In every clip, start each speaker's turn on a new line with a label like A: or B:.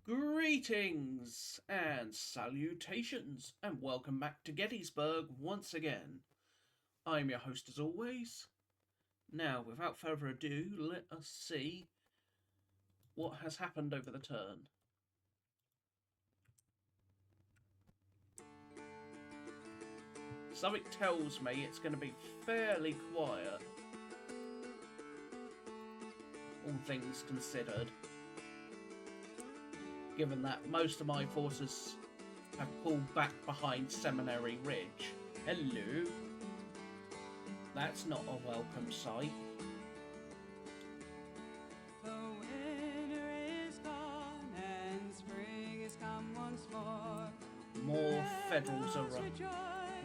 A: Greetings and salutations, and welcome back to Gettysburg once again. I'm your host as always. Now, without further ado, let us see what has happened over the turn. Something tells me it's going to be fairly quiet, all things considered, given that most of my forces have pulled back behind Seminary Ridge. Hello. That's not a welcome sight.
B: The winter is gone and spring has come once more.
A: More Federals are
B: rejoice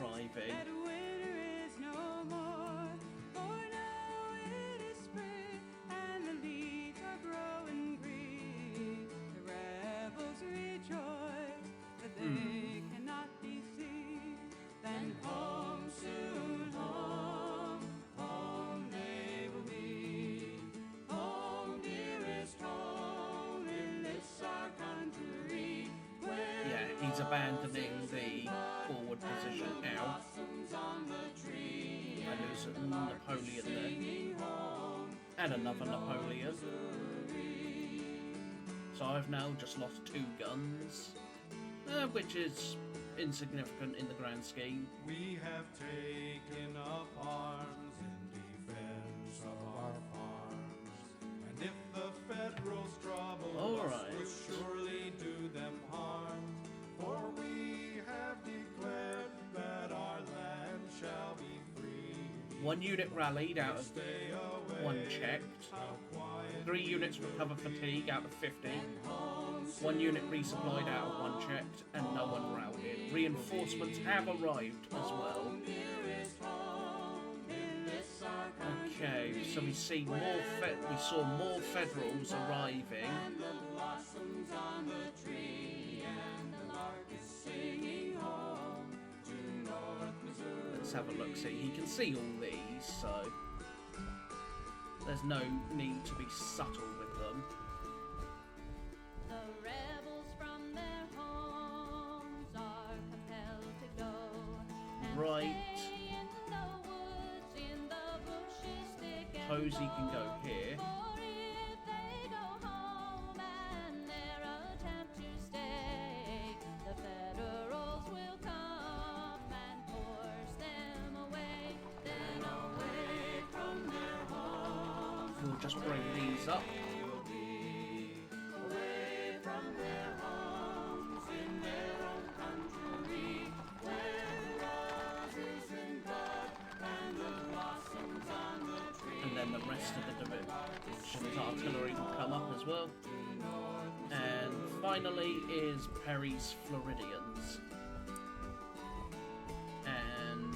A: arriving.
B: that winter is no more. For now it is spring and the leaves are growing green. The rebels rejoice that they cannot be seen. Then home, soon home, home they will be. Home, dearest home, in this our country.
A: Yeah, he's abandoning the forward position now. I lose a Napoleon there. And another Napoleon. So I've now just lost 2 guns, which is insignificant in the grand scheme.
C: We have taken up arms in defense of our farms, and if the Federals trouble us, we'll surely do them harm. For we have declared that our land shall be free.
A: 1 unit rallied out of 1 checked. 3 units recover fatigue out of 50. 1 unit resupplied out of 1 checked, and no one routed. Reinforcements have arrived as well. Okay, so we see we saw more Federals arriving. Let's have a look. See, he can see all these, so there's no need to be subtle with them.
D: The rebels from their homes are compelled to go.
A: Right.
D: Stay in the woods, in the bushes, stick and
A: Suppose he can go here.
D: For if they go home and their attempt to stay, the Federals will come and force them away. Then away from their homes.
A: We'll just bring these up. And then the rest of the division's artillery will come up as well. And finally is Perry's Floridians. And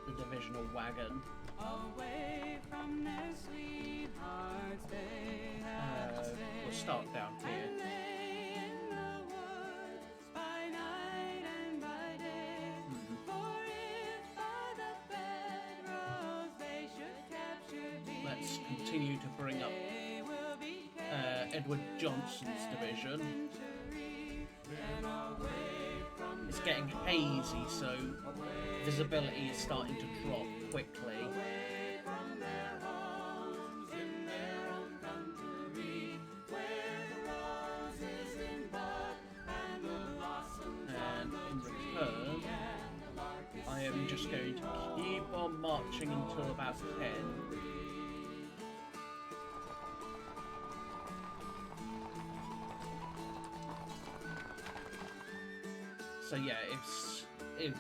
A: the divisional wagon.
B: Away from their sweethearts they have to stay.
A: We'll start down
B: And
A: here.
B: lay in the woods by night and by day. For if by the Federals they should capture thee,
A: Let's continue to bring up
B: they will be
A: Edward Johnson's division.
B: and away from
A: It's getting hazy, so visibility is starting to drop quickly.
B: their homes in their own country, where the rose is in bud and the blossoms
A: And in return,
B: and the lark is
A: I am just going to keep on marching until about 10. So yeah, if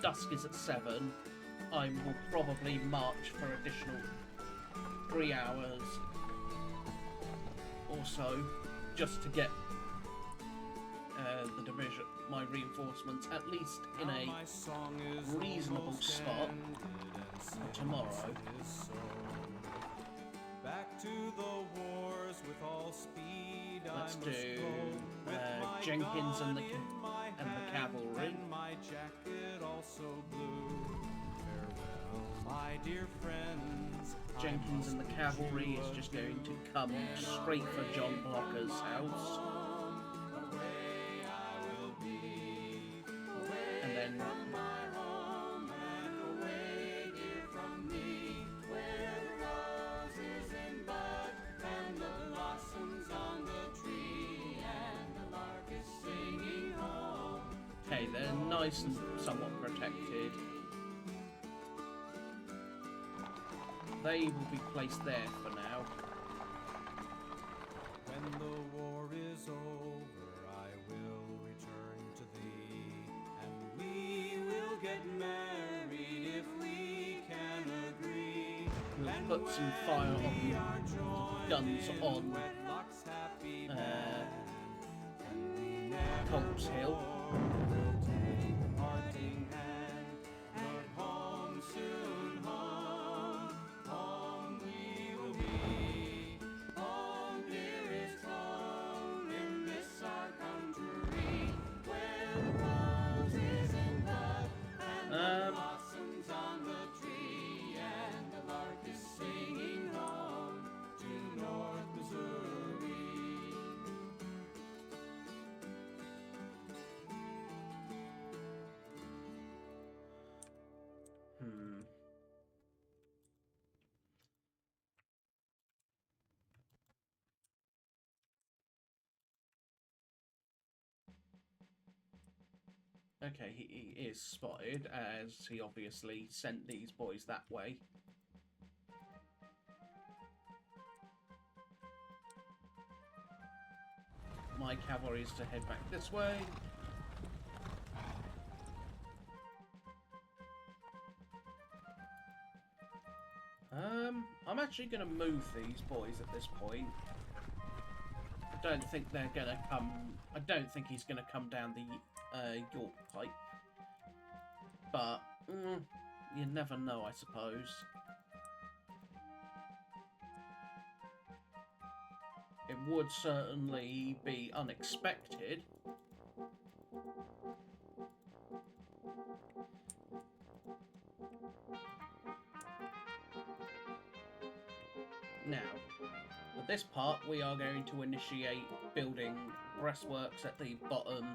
A: dusk is at 7, I will probably march for additional 3 hours or so, just to get the division, my reinforcements, at least in a reasonable spot for tomorrow.
C: Back to the wars with all speed.
A: Let's
C: I must
A: do
C: go, with my
A: Jenkins and
C: gun
A: the
C: in my
A: and the
C: hand,
A: cavalry.
C: and my jacket also blue. Farewell, my dear friends. I
A: Jenkins and the
C: must
A: cavalry
C: bid
A: is
C: you
A: just going to
C: adieu.
A: come straight for John Blocker's house. then
C: from my home and away, dear, from me, where the rose is in bud and the blossoms on the tree and the lark is singing home.
A: okay, they're nice and somewhat protected. They will be placed there for now.
C: When the war is over, I will return to thee, and we will get married if we can agree.
A: We'll
C: And
A: put some
C: when
A: fire
C: we
A: on
C: are joined
A: guns
C: in
A: on
C: wedlock's happy band, and we never
A: Conk's Hill.
C: will take the parting hand, but home soon, home, home we will be. Home, dearest home, in this our country, where the rose is in bud and the blossoms on the tree, and the lark is singing home to North Missouri.
A: Okay, he is spotted, as he obviously sent these boys that way. My cavalry is to head back this way. I'm actually going to move these boys at this point. I don't think they're going to come... I don't think he's going to come down the York Pipe. But, you never know, I suppose. It would certainly be unexpected. Now, for this part, we are going to initiate building breastworks at the bottom,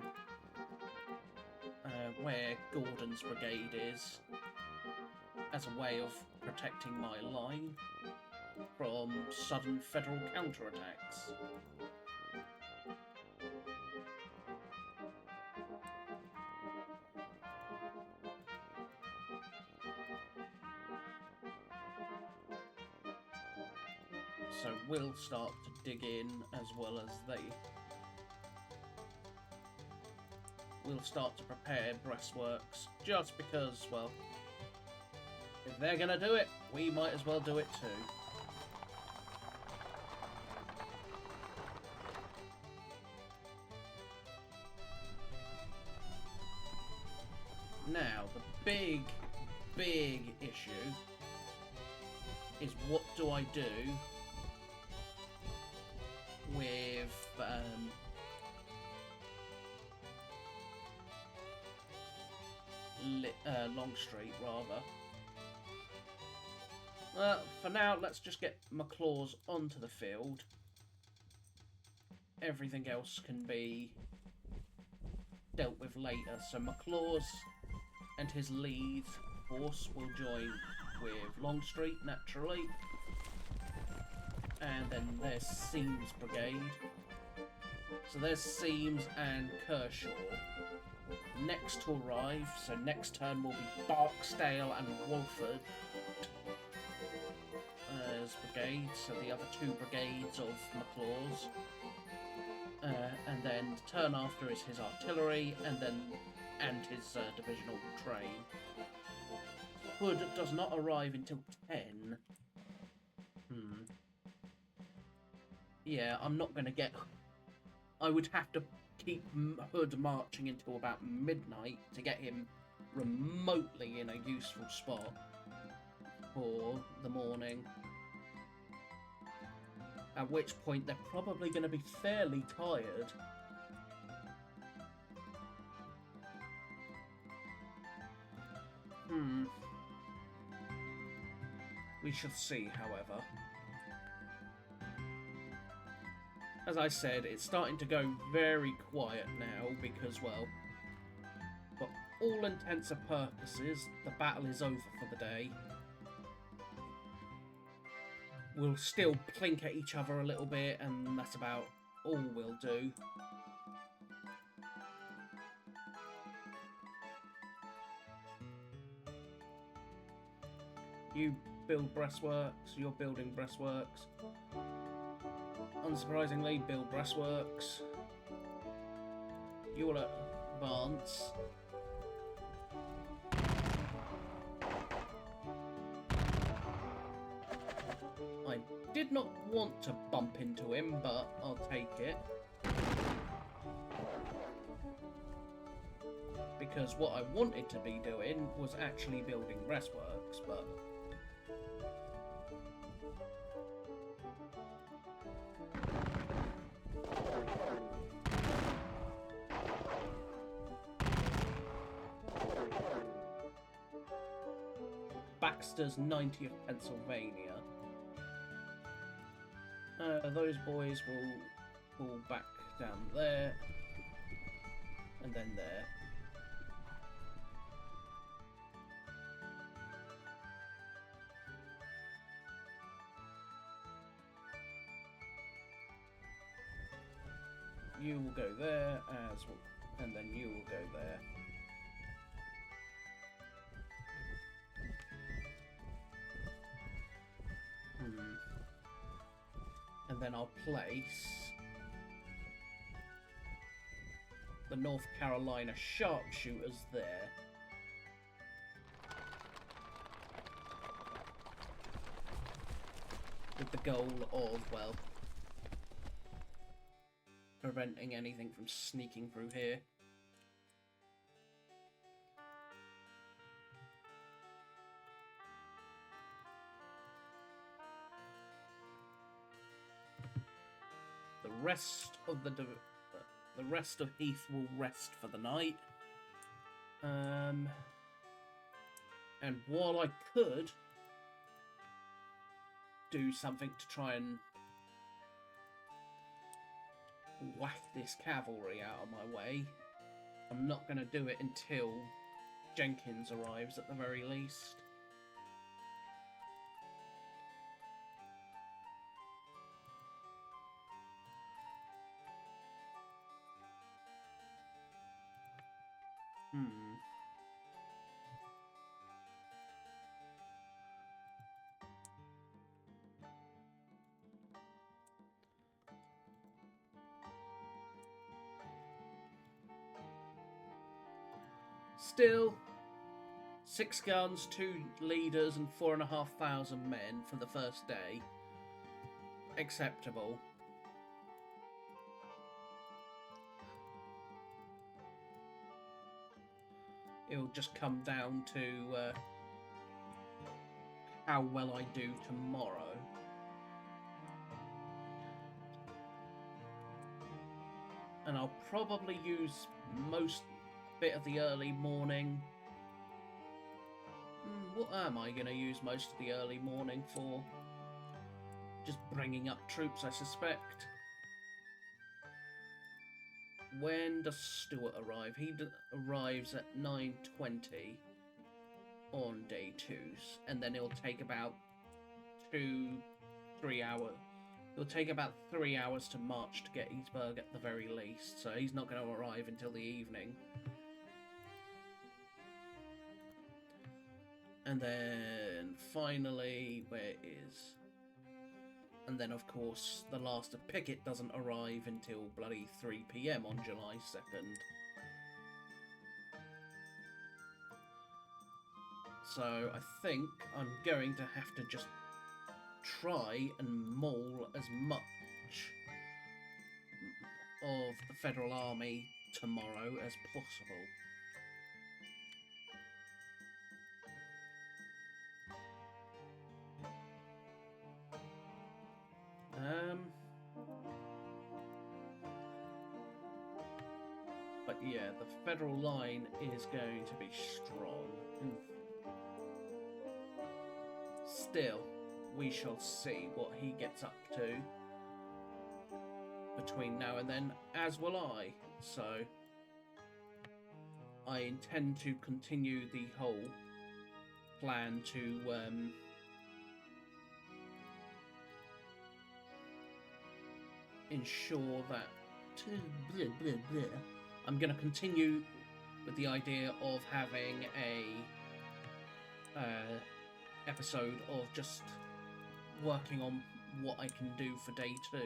A: where Gordon's brigade is, as a way of protecting my line from sudden federal counterattacks. So we'll start to dig in as well as they. We'll start to prepare breastworks just because, well, if they're gonna do it, we might as well do it too. Now, the big issue is what do I do with Longstreet, rather. For now, let's just get McLaws onto the field. Everything else can be dealt with later. So McLaws and his lead force will join with Longstreet, naturally. And then there's Seames' brigade. So there's Seames and Kershaw. Next to arrive, so next turn will be Barksdale and Walford as brigades, so the other two brigades of McLaws. And then the turn after is his artillery, and his divisional train. Hood does not arrive until 10. Yeah, I'm not going to get... I would have to keep Hood marching until about midnight to get him remotely in a useful spot for the morning. At which point they're probably going to be fairly tired. We shall see, however. As I said, it's starting to go very quiet now because, well, all intents and purposes, the battle is over for the day. We'll still plink at each other a little bit, and that's about all we'll do. You build breastworks, you're building breastworks. Unsurprisingly, build breastworks. You'll advance. I did not want to bump into him, but I'll take it. Because what I wanted to be doing was actually building breastworks, but... Baxter's 90th Pennsylvania. Those boys will fall back down there, and then there. You will go there as well, and then you will go there. And then I'll place the North Carolina sharpshooters there. With the goal of, well, preventing anything from sneaking through here. The rest of Heath will rest for the night. And while I could do something to try and whack this cavalry out of my way, I'm not going to do it until Jenkins arrives at the very least. Still, 6 guns, 2 leaders, and 4,500 men for the first day. Acceptable. It'll just come down to how well I do tomorrow. And I'll probably use most bit of the early morning. What am I going to use most of the early morning for? Just bringing up troops, I suspect. When does Stuart arrive? He arrives at 9:20 on day 2, and then it'll take about 2-3 hours. It'll take about 3 hours to march to Gettysburg at the very least, so he's not going to arrive until the evening. And then finally, where is... And then, of course, the last of Pickett doesn't arrive until bloody 3 PM on July 2nd. So I think I'm going to have to just try and maul as much of the Federal Army tomorrow as possible. But yeah, the Federal line is going to be strong. Still, we shall see what he gets up to between now and then, as will I. So, I intend to continue the whole plan to ensure that I'm going to continue with the idea of having a episode of just working on what I can do for day 2.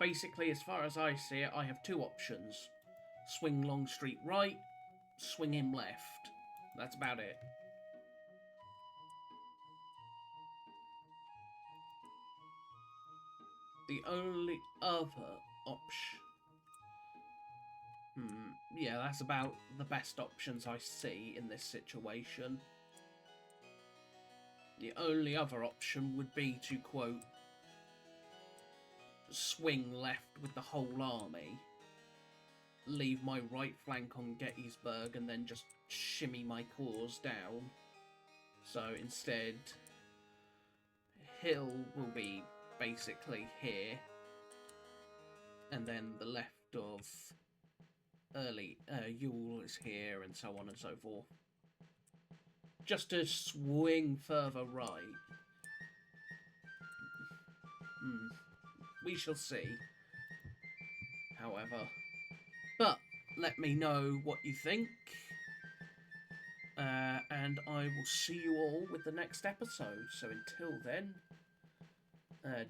A: Basically, as far as I see it, I have 2 options. Swing Longstreet right, swing him left. That's about it. The only other option... yeah, that's about the best options I see in this situation. The only other option would be to, quote, swing left with the whole army, leave my right flank on Gettysburg, and then just shimmy my corps down. So instead, Hill will be basically here, and then the left of Ewell is here, and so on and so forth. Just to swing further right. We shall see, however. But let me know what you think. And I will see you all with the next episode. So until then,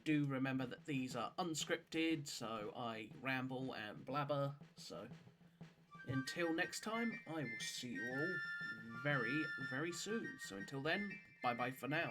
A: do remember that these are unscripted, so I ramble and blabber. So until next time, I will see you all very, very soon. So until then, bye-bye for now.